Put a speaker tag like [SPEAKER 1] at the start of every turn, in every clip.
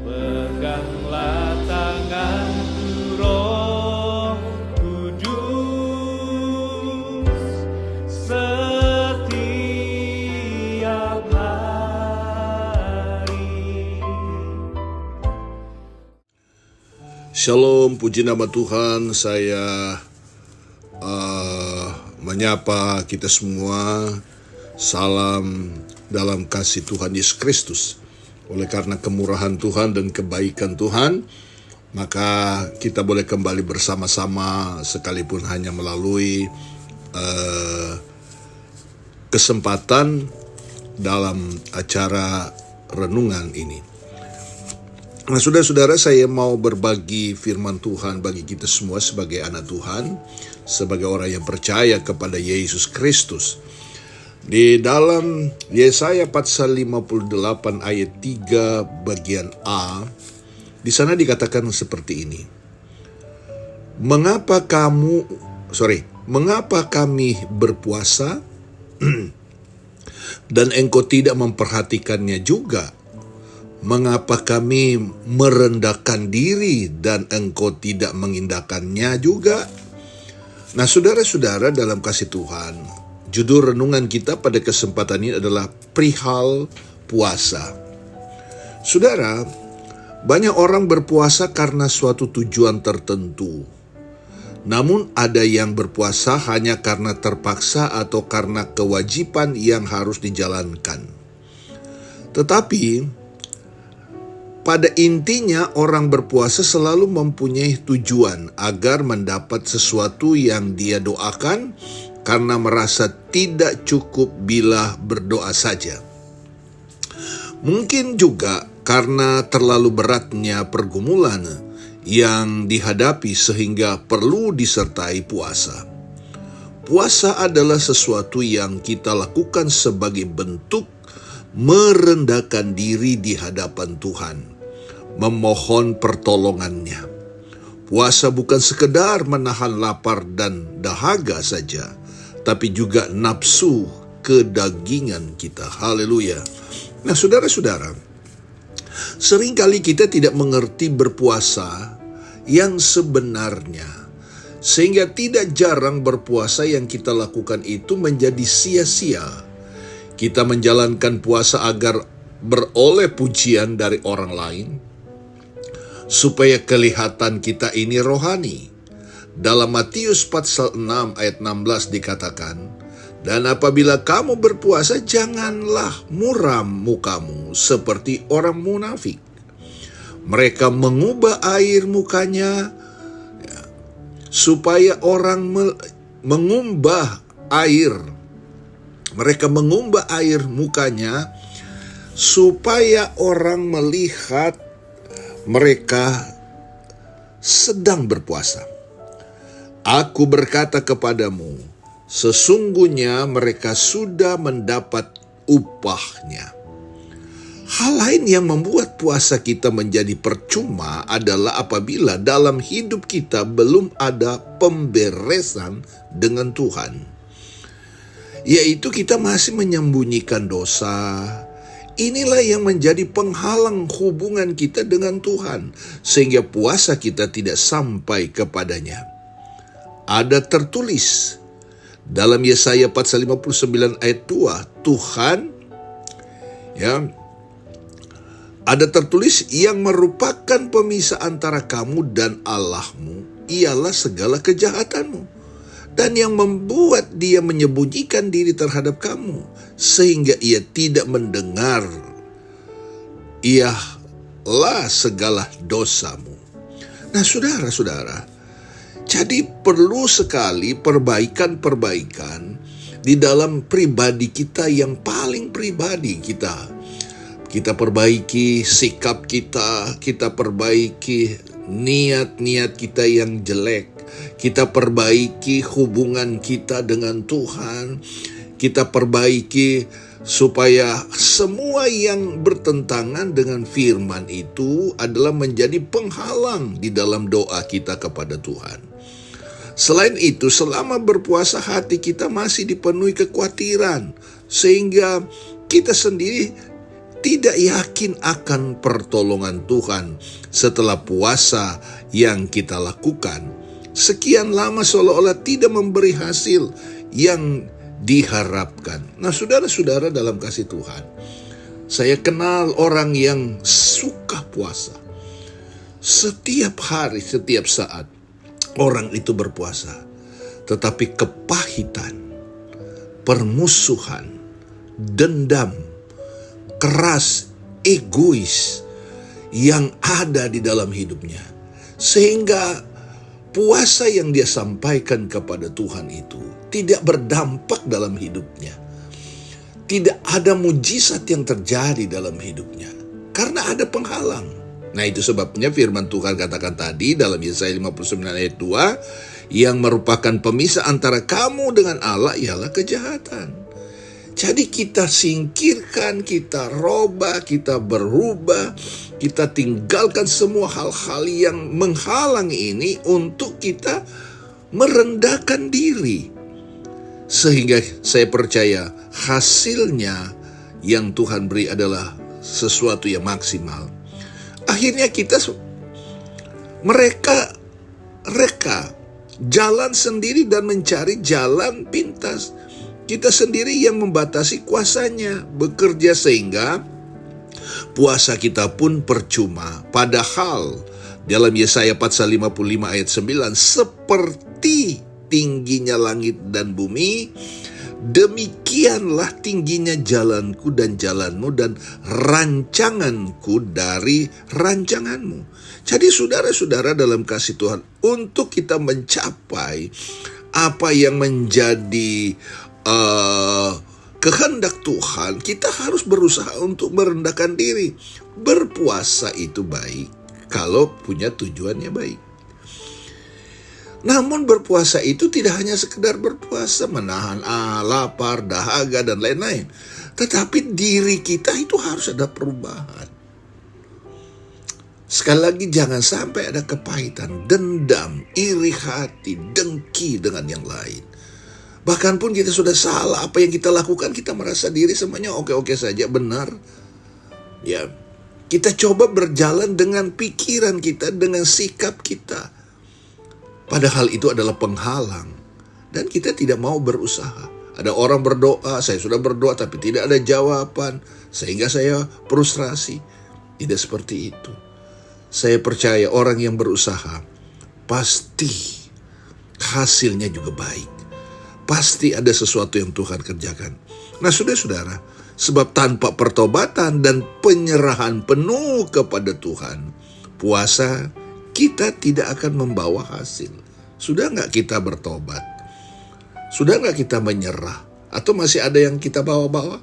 [SPEAKER 1] Peganglah tanganku Roh Kudus setiap hari.
[SPEAKER 2] Shalom, puji nama Tuhan. Saya menyapa kita semua. Salam dalam kasih Tuhan Yesus Kristus. Oleh karena kemurahan Tuhan dan kebaikan Tuhan, maka kita boleh kembali bersama-sama sekalipun hanya melalui kesempatan dalam acara renungan ini. Nah, saudara-saudara, saya mau berbagi firman Tuhan bagi kita semua sebagai anak Tuhan, sebagai orang yang percaya kepada Yesus Kristus. Di dalam Yesaya pasal 58 ayat 3 bagian A, di sana dikatakan seperti ini. Mengapa kami berpuasa dan engkau tidak memperhatikannya juga? Mengapa kami merendahkan diri dan engkau tidak mengindahkannya juga? Nah, saudara-saudara dalam kasih Tuhan, judul renungan kita pada kesempatan ini adalah perihal puasa. Saudara, banyak orang berpuasa karena suatu tujuan tertentu. Namun ada yang berpuasa hanya karena terpaksa atau karena kewajiban yang harus dijalankan. Tetapi pada intinya orang berpuasa selalu mempunyai tujuan agar mendapat sesuatu yang dia doakan karena merasa tidak cukup bila berdoa saja. Mungkin juga karena terlalu beratnya pergumulan yang dihadapi sehingga perlu disertai puasa. Puasa adalah sesuatu yang kita lakukan sebagai bentuk merendahkan diri di hadapan Tuhan, memohon pertolongannya. Puasa bukan sekedar menahan lapar dan dahaga saja, tapi juga nafsu kedagingan kita. Haleluya. Nah, saudara-saudara, seringkali kita tidak mengerti berpuasa yang sebenarnya, sehingga tidak jarang berpuasa yang kita lakukan itu menjadi sia-sia. Kita menjalankan puasa agar beroleh pujian dari orang lain, supaya kelihatan kita ini rohani. Dalam Matius pasal 6 ayat 16 dikatakan, dan apabila kamu berpuasa, janganlah muram mukamu seperti orang munafik. Mereka mengubah air mukanya, supaya orang Mereka mengubah air mukanya, supaya orang melihat mereka sedang berpuasa. Aku berkata kepadamu, sesungguhnya mereka sudah mendapat upahnya. Hal lain yang membuat puasa kita menjadi percuma adalah apabila dalam hidup kita belum ada pemberesan dengan Tuhan. Yaitu kita masih menyembunyikan dosa. Inilah yang menjadi penghalang hubungan kita dengan Tuhan, sehingga puasa kita tidak sampai kepadanya. Ada tertulis dalam Yesaya pasal 59 ayat 2, ada tertulis, yang merupakan pemisah antara kamu dan Allahmu ialah segala kejahatanmu, dan yang membuat dia menyembunyikan diri terhadap kamu, sehingga ia tidak mendengar, ialah segala dosamu. Nah, saudara-saudara, jadi perlu sekali perbaikan-perbaikan di dalam pribadi kita yang paling pribadi kita. Kita perbaiki sikap kita, kita perbaiki niat-niat kita yang jelek, kita perbaiki hubungan kita dengan Tuhan, kita perbaiki supaya semua yang bertentangan dengan firman itu adalah menjadi penghalang di dalam doa kita kepada Tuhan. Selain itu, selama berpuasa hati kita masih dipenuhi kekhawatiran, sehingga kita sendiri tidak yakin akan pertolongan Tuhan setelah puasa yang kita lakukan sekian lama seolah-olah tidak memberi hasil yang diharapkan. Nah, saudara-saudara dalam kasih Tuhan, saya kenal orang yang suka puasa. Setiap hari, setiap saat orang itu berpuasa. Tetapi kepahitan, permusuhan, dendam, keras, egois yang ada di dalam hidupnya. Sehingga puasa yang dia sampaikan kepada Tuhan itu tidak berdampak dalam hidupnya. Tidak ada mujizat yang terjadi dalam hidupnya. Karena ada penghalang. Nah, itu sebabnya firman Tuhan katakan tadi dalam Yesaya 59 ayat 2, yang merupakan pemisah antara kamu dengan Allah ialah kejahatan. Jadi kita singkirkan, kita robah, kita berubah, kita tinggalkan semua hal-hal yang menghalang ini untuk kita merendahkan diri. Sehingga saya percaya hasilnya yang Tuhan beri adalah sesuatu yang maksimal. Akhirnya mereka jalan sendiri dan mencari jalan pintas. Kita sendiri yang membatasi kuasanya, bekerja sehingga puasa kita pun percuma. Padahal dalam Yesaya pasal 55 ayat 9, seperti tingginya langit dan bumi, demikianlah tingginya jalanku dan jalanmu dan rancanganku dari rancanganmu. Jadi saudara-saudara dalam kasih Tuhan, untuk kita mencapai apa yang menjadi kehendak Tuhan, kita harus berusaha untuk merendahkan diri. Berpuasa itu baik kalau punya tujuannya baik. Namun berpuasa itu tidak hanya sekedar berpuasa, menahan lapar, dahaga, dan lain-lain. Tetapi diri kita itu harus ada perubahan. Sekali lagi, jangan sampai ada kepahitan, dendam, iri hati, dengki dengan yang lain. Bahkan pun kita sudah salah, apa yang kita lakukan, kita merasa diri semuanya oke-oke saja, benar. Ya, kita coba berjalan dengan pikiran kita, dengan sikap kita. Padahal itu adalah penghalang. Dan kita tidak mau berusaha. Ada orang berdoa, saya sudah berdoa tapi tidak ada jawaban. Sehingga saya frustrasi. Tidak seperti itu. Saya percaya orang yang berusaha, pasti hasilnya juga baik. Pasti ada sesuatu yang Tuhan kerjakan. Nah, saudara-saudara, sebab tanpa pertobatan dan penyerahan penuh kepada Tuhan, puasa kita tidak akan membawa hasil. Sudah nggak kita bertobat? Sudah nggak kita menyerah? Atau masih ada yang kita bawa-bawa?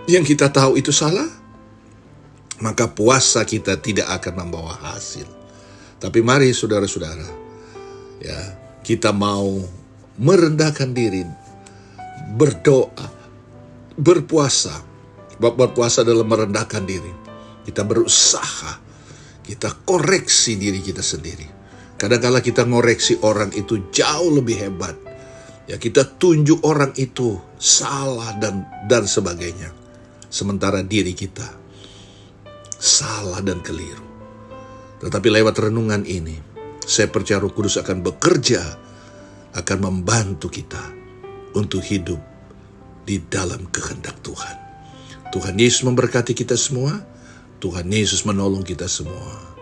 [SPEAKER 2] Yang kita tahu itu salah? Maka puasa kita tidak akan membawa hasil. Tapi mari saudara-saudara, ya, kita mau merendahkan diri, berdoa, berpuasa. Berpuasa adalah merendahkan diri. Kita berusaha, kita koreksi diri kita sendiri. Kadang-kala kita ngoreksi orang itu jauh lebih hebat. Ya, kita tunjuk orang itu salah dan sebagainya. Sementara diri kita salah dan keliru. Tetapi lewat renungan ini, saya percaya Roh Kudus akan bekerja, akan membantu kita untuk hidup di dalam kehendak Tuhan. Tuhan Yesus memberkati kita semua. Tuhan Yesus menolong kita semua.